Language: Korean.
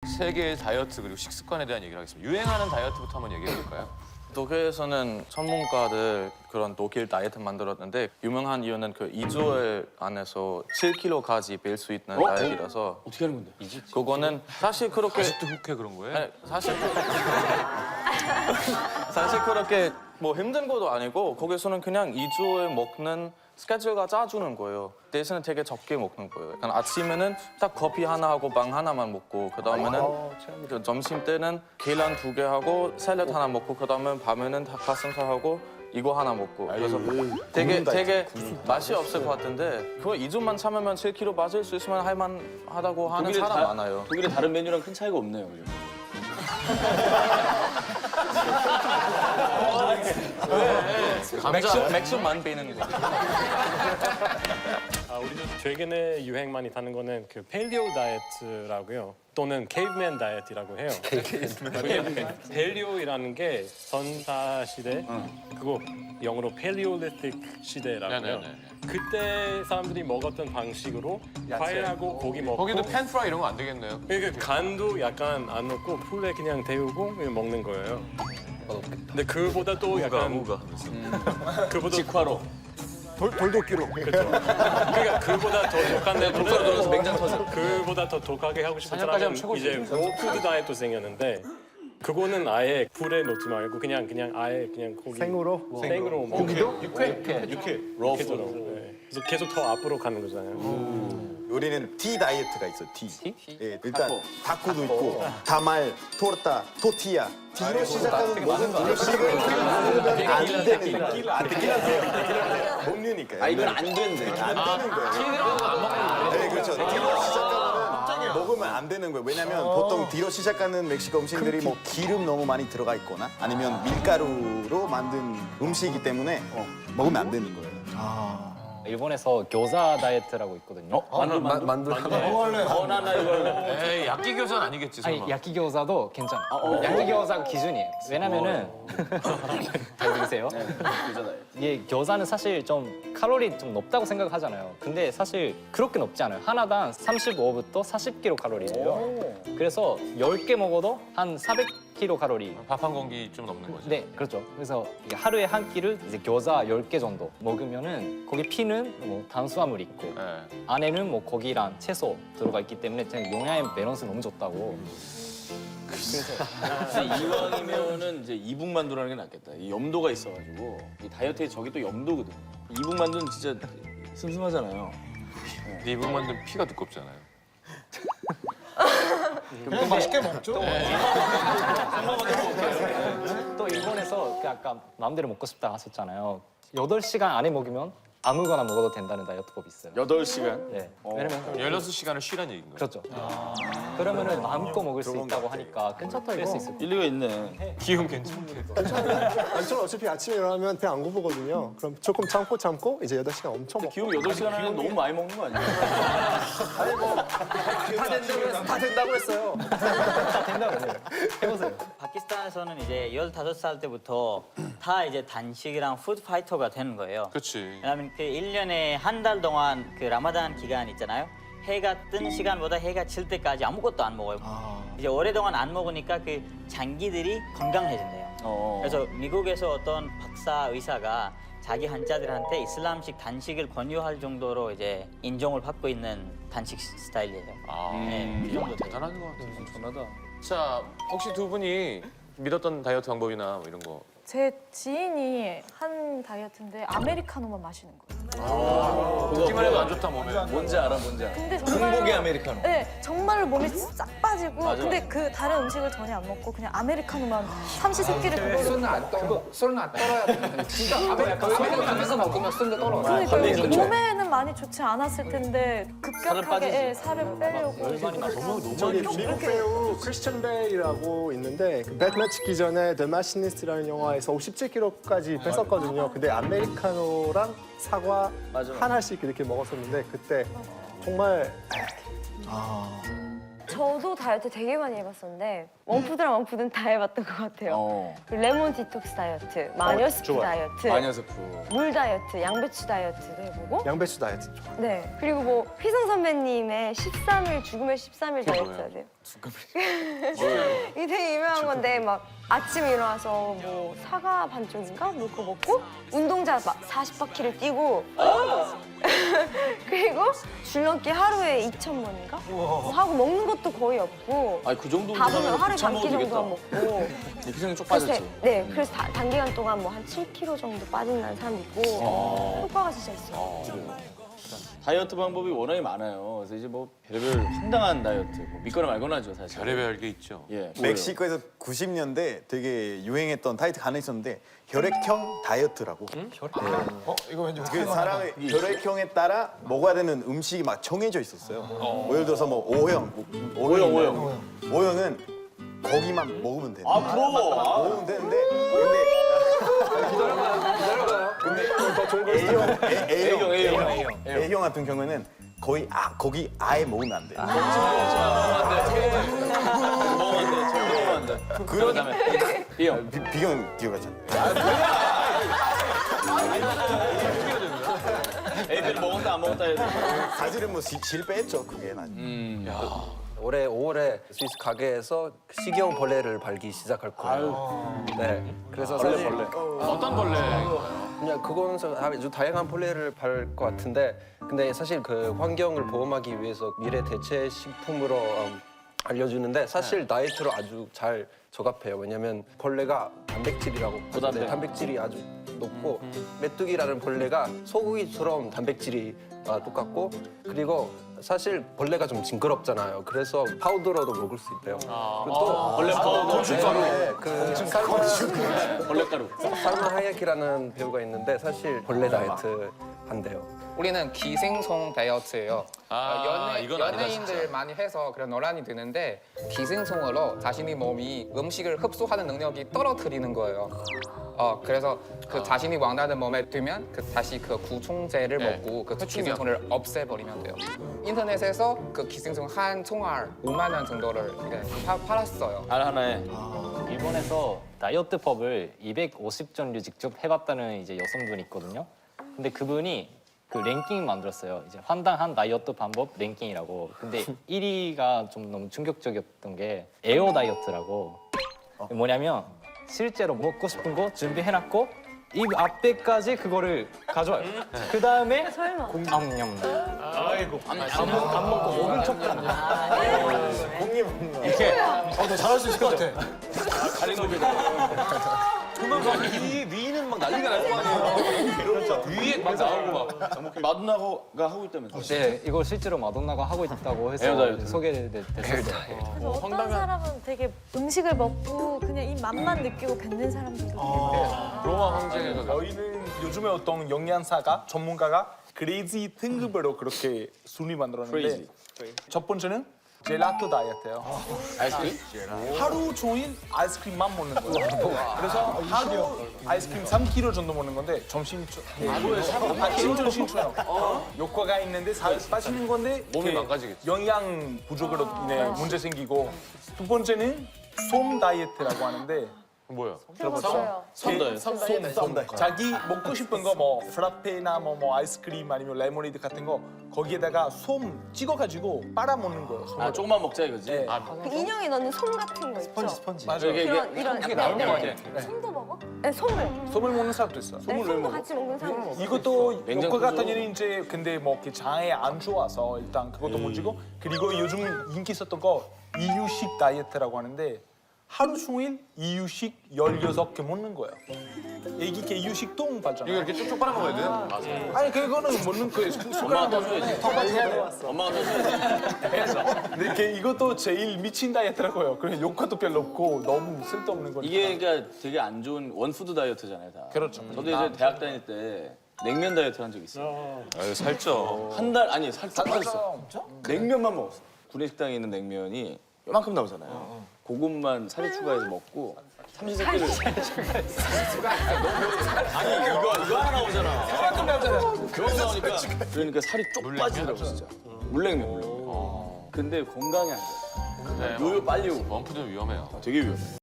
세계의 다이어트 그리고 식습관에 대한 얘기를 하겠습니다. 유행하는 다이어트부터 한번 얘기해 볼까요? 독일에서는 전문가들 그런 독일 다이어트 만들었는데 유명한 이유는 그 2주일 안에서 7kg까지 뺄 수 있는 다이어트라서. 어떻게 하는 건데? 그거는 사실 그렇게 아직도 훅해 그런 거예요? 아니, 사실 그렇게 뭐 힘든 것도 아니고 거기서는 그냥 2주일 먹는 스케줄가 짜주는 거예요. 대신에 되게 적게 먹는 거예요. 약간 아침에는 딱 커피 하나 하고 빵 하나만 먹고 그 다음에는 그 점심 때는 계란 2개 하고 샐러드 하나 먹고 그 다음에 밤에는 닭가슴살 하고 이거 하나 먹고 그래서 되게 맛이 없을 것 같은데 그거 2주만 참으면 7kg 빠질 수 있으면 할만하다고 하는 사람 많아요. 독일의 다른 메뉴랑 큰 차이가 없네요. 그죠? 맥주만 빼는 거. 우리도 최근에 유행 많이 타는 거는 그 펠리오 다이어트라고요. 또는 케이브맨 다이어트라고 해요. 펠리오이라는 게 선사 시대, 그거 영어로 펠리올리틱 시대라고 해요. 네네네. 그때 사람들이 먹었던 방식으로 과일하고 고기 먹고 거기도 팬프라이 이런 거 안 되겠네요. 그 간도 약간 안 넣고 풀에 그냥 데우고 그냥 먹는 거예요. 근데 그보다 또 약간 그보다 직화로. 돌도끼로. 그러니까 그보다 더 독한데 독서로 돌아서 맹장 터져. 그보다 더 독하게 하고 싶은 사냥까지 사람은 하면 이제 로푸드 다이어트 생겼는데 그거는 아예 불에 넣지 말고 그냥 아예 그냥 고기 생으로? 생으로 먹고 육회. 계속 그래서 계속 더 앞으로 가는 거잖아요. 우리는 티 다이어트가 있어. 티. 예, 일단 다쿠도 있고 다말, 토르타, 토티야. T로 시작하는 모든 음식은 안 되는 거야. 먹느니까요. 아 이건 안 된대. 안 되는 거예요. T들어가는 거안 먹는 거예요. 네, 그렇죠. T로 시작하면 먹으면 안 되는 거예요. 왜냐면 보통 T로 시작하는 멕시코 음식들이 뭐 기름 너무 많이 들어가 있거나 아니면 밀가루로 만든 음식이기 때문에 먹으면 안 되는 거예요. 일본에서 교자 다이어트라고 있거든요. 만두. 바나나 이걸. 에이, 야끼 교자는 아니겠지 설마. 아니 야끼 교자도 괜찮아. 야끼 교자가 기준이에요. 왜냐면은 잘 들으세요. 이게 교자는 사실 좀 칼로리 좀 높다고 생각하잖아요. 근데 사실 그렇게 높지 않아요. 하나당 35부터 40kcal 칼로리예요. 그래서 10개 먹어도 한 400kcal 칼로리. 밥 한 공기 좀 넘는 거죠. 네, 그렇죠. 그래서 이게 하루에 한 끼를 이제 교자 10개 정도 먹으면은 거기 피는 뭐 탄수화물이 있고 네. 안에는 뭐 고기랑 채소 들어가 있기 때문에 그냥 영양의 밸런스 너무 좋다고. 이왕이면은 이제 이북 만두라는 게 낫겠다. 이 염도가 있어가지고 이 다이어트의 적이 또 염도거든. 이북 만두는 진짜 슴슴하잖아요. 근데 이북 만든 피가 두껍잖아요. 맛있게 먹죠. 또 일본에서 그 아까 마음대로 먹고 싶다 하셨잖아요. 8시간 안에 먹으면 아무거나 먹어도 된다는 다이어트법이 있어요. 8시간. 네. 왜냐면 16시간을 쉬라는 얘기인 거예요. 그렇죠. 그러면은 마음껏 먹을 수 있다고 하니까 괜찮다 뺄수 있을 거예요. 일리가 있네. 기운 괜찮게. 아니, 저는 어차피 아침에 일어나면 배 안 고프거든요. 그럼 조금 참고 이제 8시간 엄청 먹고. 기운 8시간 하면 너무 많이 먹는 거 아니야? 다 된다고 했어요. 된다고 해보세요. 파키스탄에서는 이제 15살 때부터 다 이제 단식이랑 푸드 파이터가 되는 거예요. 그렇지. 왜냐하면 그 1년에 한 달 동안 그 라마단 기간 있잖아요. 해가 뜬 시간보다 해가 질 때까지 아무것도 안 먹어요. 이제 오랫동안 안 먹으니까 그 장기들이 건강해진대요. 그래서 미국에서 어떤 박사 의사가 자기 환자들한테 이슬람식 단식을 권유할 정도로 이제 인정을 받고 있는 단식 스타일이에요. 네, 이 정도 돼요. 대단한 것 같아요. 전하다. 자, 혹시 두 분이 믿었던 다이어트 방법이나 뭐 이런 거. 제 지인이 한 다이어트인데 아메리카노만 마시는 거예요. 듣기만 해도 안 좋다 몸에. 뭔지 알아, 뭔지 알아. 근데 정말로 행복의 아메리카노. 네, 정말로 몸이 싹 빠지고 근데 그 다른 음식을 전혀 안 먹고 그냥 아메리카노만 삼시세끼를 그거를 술은 안 떨어야 돼. 진짜 아메리카노 먹으면 술도 떨어. 그러니까 몸에는 많이 좋지 않았을 텐데 급격하게 살을 빼려고 저기 미국 배우 크리스천 베일이라고 있는데 그 배트맨 찍기 전에 The Machinist라는 영화에서 57kg까지 뺐었거든요. 근데 아메리카노랑 사과 하나씩 이렇게 먹었었는데 그때 정말 저도 다이어트 되게 많이 해봤었는데 원푸드랑 원푸드는 다 해봤던 것 같아요. 그 레몬 디톡스 다이어트, 마녀 스프 다이어트, 마녀스프. 물 다이어트, 양배추 다이어트도 해보고 양배추 다이어트 좋아. 네 그리고 뭐 휘성 선배님의 13일 죽음의 13일 다이어트 하세요. 이게 되게 유명한 건데 막 아침에 일어나서 뭐 사과 반쪽인가 뭐 그거 먹고 운동자 40바퀴를 뛰고 그리고 줄넘기 하루에 2,000번인가 뭐 하고 먹는 것도 거의 없고 아니 그 정도 밥은 하루에 참 반 끼 먹어도 정도만 되겠다. 먹고 기생이 쪽 그래서 빠졌지. 네 그래서 단기간 동안 뭐 한 7kg 정도 빠진다는 사람도 있고 효과가 진짜 있어요. 다이어트 방법이 워낙에 많아요. 그래서 이제 뭐 별의별 황당한 다이어트, 뭐 믿거나 말거나죠 사실. 별의별 게 있죠. 예. 멕시코에서 90년대 되게 유행했던 다이어트 하나 있었는데 혈액형 다이어트라고. 이거 왠지 그 사람의 혈액형에 따라 먹어야 되는 음식이 막 정해져 있었어요. 뭐 예를 들어서 뭐 O형은 고기만 먹으면 돼. 아 부러워. 먹으면 되는데 근데 더 좋은 걸 A형 같은 경우에는 거의 고기 아예 먹으면 안 돼. 먹으면 안 돼. 그러면 B형. B형 기억하잖아. A들 먹었다 안 먹었다 해도. 사실은 뭐 실패했죠 그게 난. 올해 5월에 스위스 가게에서 식용 벌레를 발기 시작할 거예요. 네. 그래서 사실 어떤 벌레? 그냥 그거는 아주 다양한 벌레를 발 것 같은데 근데 사실 그 환경을 보호하기 위해서 미래 대체 식품으로 알려주는데 사실 다이어트로 아주 잘 적합해요. 왜냐면 벌레가 단백질이라고 하는데 단백질이 아주 높고 메뚜기라는 벌레가 소고기처럼 단백질이 똑같고 그리고 사실 벌레가 좀 징그럽잖아요. 그래서 파우더로도 먹을 수 있대요. 그리고 또 벌레 파우더. 벌레가루. 살마 하예키라는 배우가 있는데 사실 벌레 다이어트 한대요. 우리는 기생성 다이어트예요. 이건 아니다, 연예인들 많이 해서 그런 논란이 드는데 기생성으로 자신의 몸이 음식을 흡수하는 능력이 떨어뜨리는 거예요. 그래서 그 자신이 원하는 몸에 들면 다시 그 구충제를 먹고 그 기생성을 없애버리면 돼요. 인터넷에서 그 기생성 한 총알 5만 원 정도를 팔았어요. 하나에. 일본에서 다이어트법을 250전류 직접 해봤다는 이제 여성분이 있거든요. 근데 그분이 그 랭킹 만들었어요. 이제 황당한 다이어트 방법 랭킹이라고. 근데 1위가 좀 너무 충격적이었던 게 에어 다이어트라고. 뭐냐면 실제로 먹고 싶은 거 준비해놨고 입 앞에까지 그거를 가져와요. 그 다음에 암냠. 아이고. 안 먹고 먹은 척한다. 이렇게. 너 잘할 수 있을 것 같아. 그러면 위는 막 난리가 날 거 아니에요. 그렇죠. 위에 막 나오고 막. 마누나가 하고 있다면서. 네, 이거 실제로 마돈나가 하고 있다고 해서 에어다이어트. 소개됐었어요. 그래서 어떤 사람은 되게 음식을 먹고 그냥 이 맛만 느끼고 뱉는 사람들도 있고 로마 황제가 저희는 요즘에 어떤 영양사가 전문가가 크레이지 등급으로 그렇게 순위 만들었는데 첫 번째는 젤라또 다이어트예요. 아이스크림? 하루 종일 아이스크림만 먹는 거예요. 그래서 하루 아이스크림 3kg 정도 먹는 건데 점심 아침 점심 저녁 효과가 있는데 살 빠지는 건데 몸이 망가지겠지. 영양 부족으로 인해 문제 생기고 두 번째는 솜 다이어트라고 하는데 뭐야? 들어봤어요. 솜. 자기 먹고 싶은 거 뭐 프라페나 뭐 아이스크림 아니면 레모네이드 같은 거 거기에다가 솜 찍어가지고 빨아 먹는 거예요. 아 조금만 먹자 이거지. 네. 그 인형에 넣는 솜 같은 거 있죠? 맞아요. 이런 그게 나올 거 아니야. 솜도 먹어? 네, 솜을. 솜을 먹는 사람도 있어요. 네, 솜도 같이 먹는 사람 있어. 이것도 냉장 효과 구조. 같은 일이 이제 근데 뭐 이렇게 장에 안 좋아서 일단 그것도 문제고 그리고 요즘 인기 있었던 거 이유식 다이어트라고 하는데 하루 종일 이유식 16개 먹는 거예요. 애기 게 이유식 똥 봤잖아요. 이거 이렇게 쭉쭉 빨아 먹어야 돼요? 맞아. 아니 그거는 먹는 거예요. 엄마가 더 줘야지. 엄마가 더 줘야지. 근데 이렇게 이것도 제일 미친 다이어트라고요. 그래 효과도 별로 없고 너무 쓸데없는 거니까. 이게 그러니까 되게 안 좋은 원푸드 다이어트잖아요 다. 그렇죠. 저도 이제 대학 다닐 때 냉면 다이어트 한 적 있어요. 아유, 살쪄. 한 달 아니 살짝 빠졌어. 냉면만 먹었어. 구내식당에 있는 냉면이 요만큼 나오잖아요. 그것만 살이 추가해서 먹고 삼시세끼를 아니 이거 하나 나오잖아. 요만큼 나오잖아. 그거 나오니까 그러니까 살이 쪽 빠지더라고 진짜. 물냉면. 근데 건강에 안 좋아. 요요 빨리 오고. 원푸드는 위험해요. 되게 위험해.